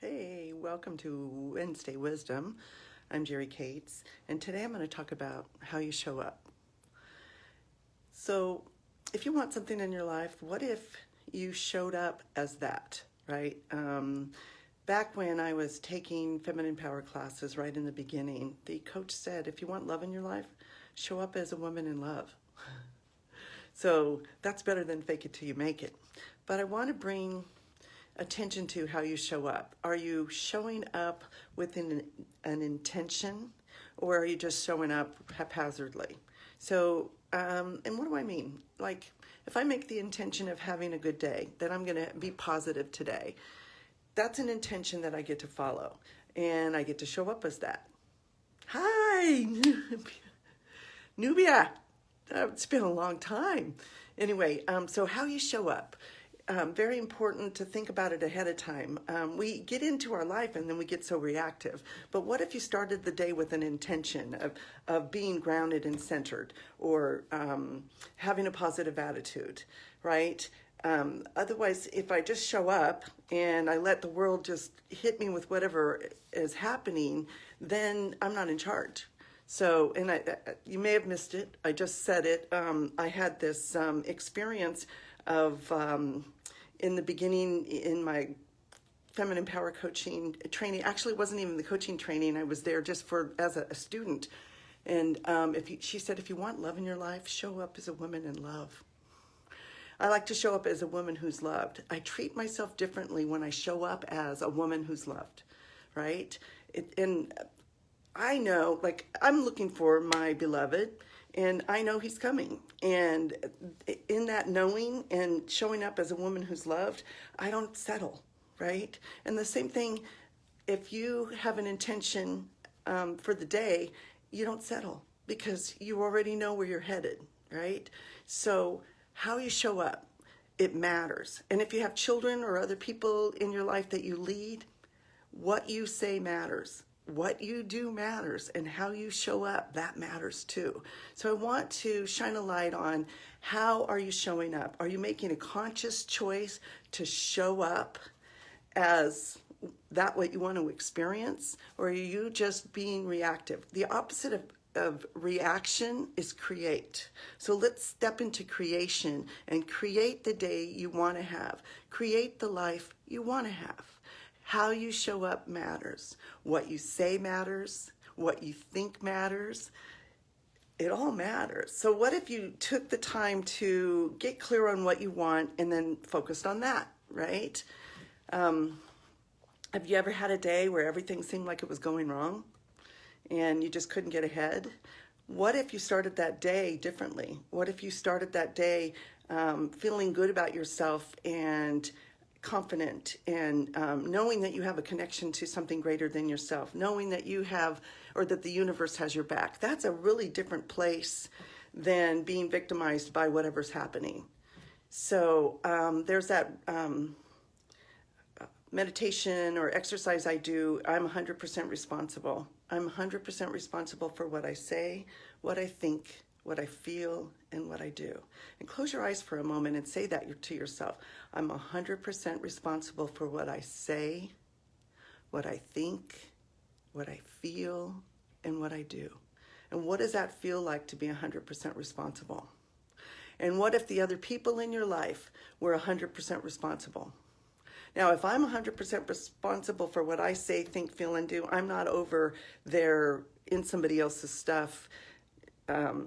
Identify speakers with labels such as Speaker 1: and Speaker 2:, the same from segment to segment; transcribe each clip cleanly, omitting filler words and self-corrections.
Speaker 1: Hey, welcome to Wednesday Wisdom. I'm Jerry Cates, and today I'm going to talk about how you show up. So, if you want something in your life, what if you showed up as that, right? Back when I was taking feminine power classes right in the beginning, the coach said, if you want love in your life, show up as a woman in love. So, that's better than fake it till you make it. But I want to bring attention to how you show up. Are you showing up with an intention, or are you just showing up haphazardly? So, and what do I mean? Like, if I make the intention of having a good day, that I'm going to be positive today, that's an intention that I get to follow, and I get to show up as that. Hi, Nubia. It's been a long time. Anyway, so how you show up. Very important to think about it ahead of time. We get into our life and then we get so reactive. But what if you started the day with an intention of being grounded and centered, or having a positive attitude, right? Otherwise, if I just show up and I let the world just hit me with whatever is happening, then I'm not in charge. So, and you may have missed it. I just said it. I had this experience of in the beginning in my feminine power coaching training. Actually, it wasn't even the coaching training. I was there just as a student. And she said, if you want love in your life, show up as a woman in love. I like to show up as a woman who's loved. I treat myself differently when I show up as a woman who's loved, right? And I know, like, I'm looking for my beloved, and I know he's coming. And in that knowing and showing up as a woman who's loved, I don't settle, right? And the same thing, if you have an intention for the day, you don't settle because you already know where you're headed, right? So how you show up, it matters. And if you have children or other people in your life that you lead, what you say matters. What you do matters, and how you show up, that matters too. So I want to shine a light on how are you showing up? Are you making a conscious choice to show up as that what you want to experience, or are you just being reactive? The opposite of reaction is create. So let's step into creation and create the day you want to have. Create the life you want to have. How you show up matters. What you say matters. What you think matters. It all matters. So what if you took the time to get clear on what you want and then focused on that, right? Have you ever had a day where everything seemed like it was going wrong and you just couldn't get ahead? What if you started that day differently? What if you started that day feeling good about yourself and confident, and knowing that you have a connection to something greater than yourself, knowing that you have, or that the universe has your back? That's a really different place than being victimized by whatever's happening. So there's that meditation or exercise I do. I'm 100% responsible. I'm 100% responsible for what I say, what I think, what I feel, and what I do. And close your eyes for a moment and say that to yourself. I'm 100% responsible for what I say, what I think, what I feel, and what I do. And what does that feel like to be 100% responsible? And what if the other people in your life were 100% responsible? Now, if I'm 100% responsible for what I say, think, feel, and do, I'm not over there in somebody else's stuff,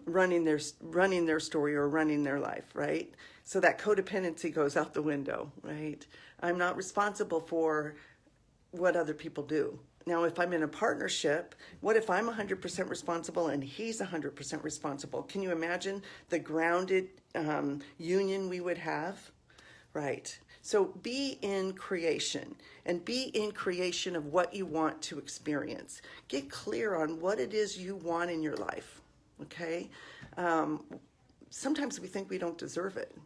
Speaker 1: running their story or running their life, right? So that codependency goes out the window, right? I'm not responsible for what other people do. Now, if I'm in a partnership, what if I'm 100% responsible and he's 100% responsible? Can you imagine the grounded union we would have? Right. So be in creation, and be in creation of what you want to experience. Get clear on what it is you want in your life. Okay? Sometimes we think we don't deserve it.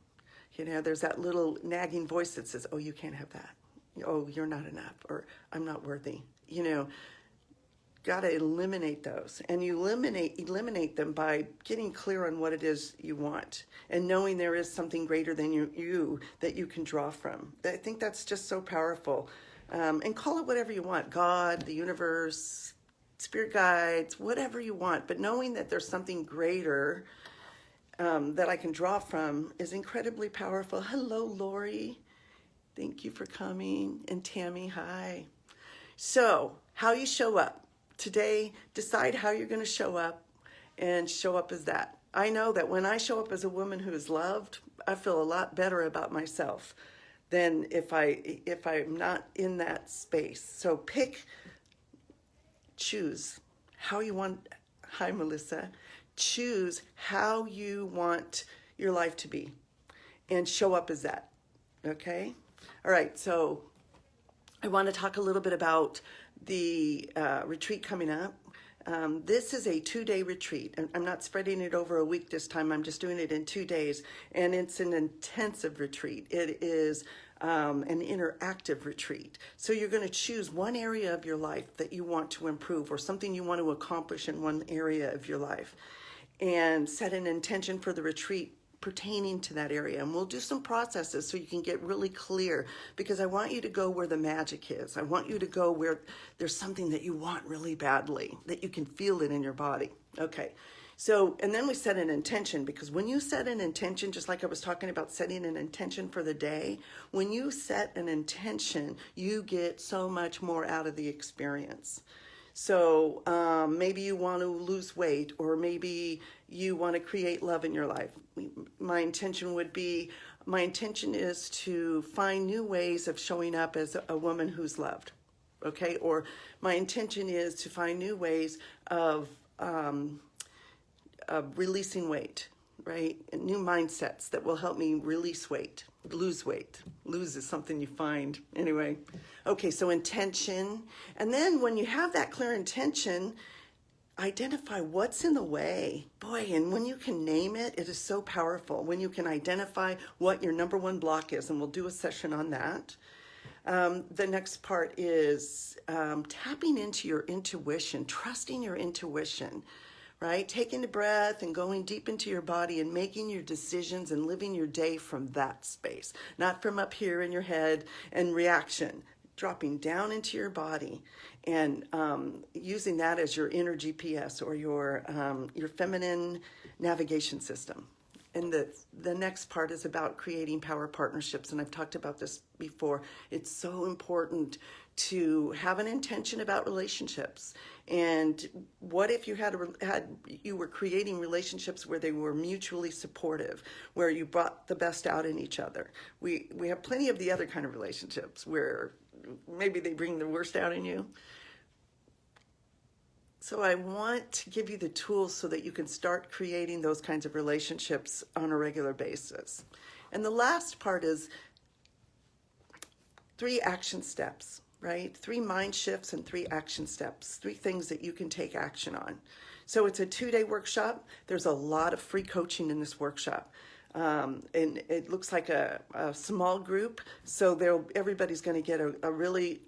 Speaker 1: You know, there's that little nagging voice that says, oh, you can't have that. Oh, you're not enough, or I'm not worthy. You know, got to eliminate those. And you eliminate them by getting clear on what it is you want and knowing there is something greater than you that you can draw from. I think that's just so powerful. And call it whatever you want, God, the universe, spirit guides, whatever you want. But knowing that there's something greater that I can draw from is incredibly powerful. Hello, Lori. Thank you for coming. And Tammy, hi. So, how you show up. Today, decide how you're going to show up and show up as that. I know that when I show up as a woman who is loved, I feel a lot better about myself than if I'm not in that space. So choose how you want. Hi, Melissa. Choose how you want your life to be and show up as that. Okay? All right, so I want to talk a little bit about the retreat coming up. This is a 2-day retreat. I'm not spreading it over a week this time. I'm just doing it in 2 days. And it's an intensive retreat. It is an interactive retreat. So you're going to choose one area of your life that you want to improve or something you want to accomplish in one area of your life. And set an intention for the retreat pertaining to that area. And we'll do some processes so you can get really clear, because I want you to go where the magic is. I want you to go where there's something that you want really badly, that you can feel it in your body. Okay. So, and then we set an intention, because when you set an intention, just like I was talking about setting an intention for the day, when you set an intention, you get so much more out of the experience. So maybe you want to lose weight, or maybe you want to create love in your life. My intention is to find new ways of showing up as a woman who's loved, okay? Or my intention is to find new ways of releasing weight, right? And new mindsets that will help me release weight, lose weight. Lose is something you find. Anyway, okay, so intention. And then when you have that clear intention, identify what's in the way. Boy, and when you can name it, it is so powerful. When you can identify what your number one block is, and we'll do a session on that. The next part is tapping into your intuition, trusting your intuition, right? Taking a breath and going deep into your body and making your decisions and living your day from that space, not from up here in your head and reaction. Dropping down into your body and using that as your inner GPS or your feminine navigation system. And the next part is about creating power partnerships. And I've talked about this before. It's so important to have an intention about relationships. And what if you you were creating relationships where they were mutually supportive, where you brought the best out in each other? We have plenty of the other kind of relationships where maybe they bring the worst out in you. So I want to give you the tools so that you can start creating those kinds of relationships on a regular basis. And the last part is 3 action steps, right? 3 mind shifts and 3 action steps, 3 things that you can take action on. So it's a 2-day workshop. There's a lot of free coaching in this workshop. And it looks like a small group, so everybody's going to get a really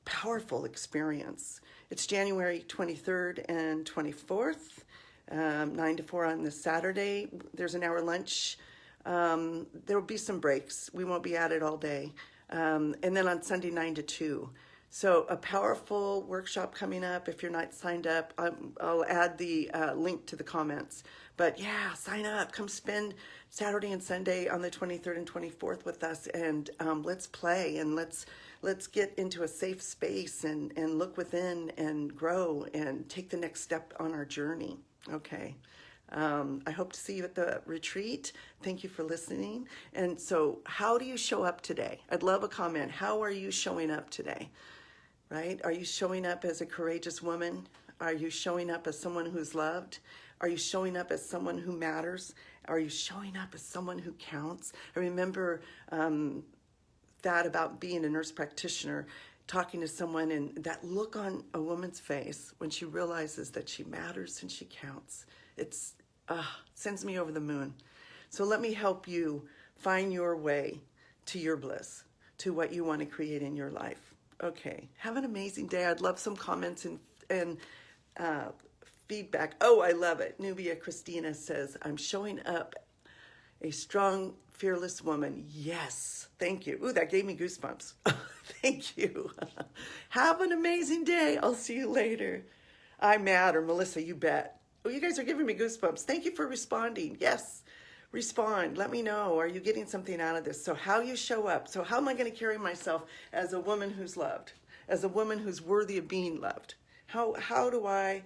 Speaker 1: powerful experience. It's January 23rd and 24th, 9 to 4 on this Saturday. There's an hour lunch. There will be some breaks. We won't be at it all day. And then on Sunday, 9 to 2. So a powerful workshop coming up. If you're not signed up, I'll add the link to the comments. But yeah, sign up. Come spend Saturday and Sunday on the 23rd and 24th with us, and let's play, and let's get into a safe space and look within and grow and take the next step on our journey. Okay. I hope to see you at the retreat. Thank you for listening. And so how do you show up today? I'd love a comment. How are you showing up today? Right? Are you showing up as a courageous woman? Are you showing up as someone who's loved? Are you showing up as someone who matters? Are you showing up as someone who counts? I remember that about being a nurse practitioner, talking to someone, and that look on a woman's face when she realizes that she matters and she counts. It sends me over the moon. So let me help you find your way to your bliss, to what you want to create in your life. Okay, have an amazing day. I'd love some comments and feedback. Oh, I love it. Nubia Christina says, I'm showing up a strong fearless woman. Yes. Thank you. Ooh, that gave me goosebumps. Thank you. Have an amazing day. I'll see you later. I'm Matt or Melissa, you bet. Oh, you guys are giving me goosebumps. Thank you for responding. Yes. Respond. Let me know. Are you getting something out of this? So how you show up. So how am I going to carry myself as a woman who's loved? As a woman who's worthy of being loved? How do I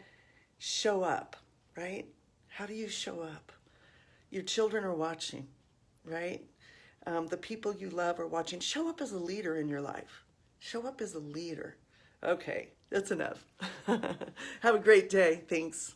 Speaker 1: show up, right? How do you show up? Your children are watching, right? The people you love are watching. Show up as a leader in your life. Show up as a leader. Okay, that's enough. Have a great day. Thanks.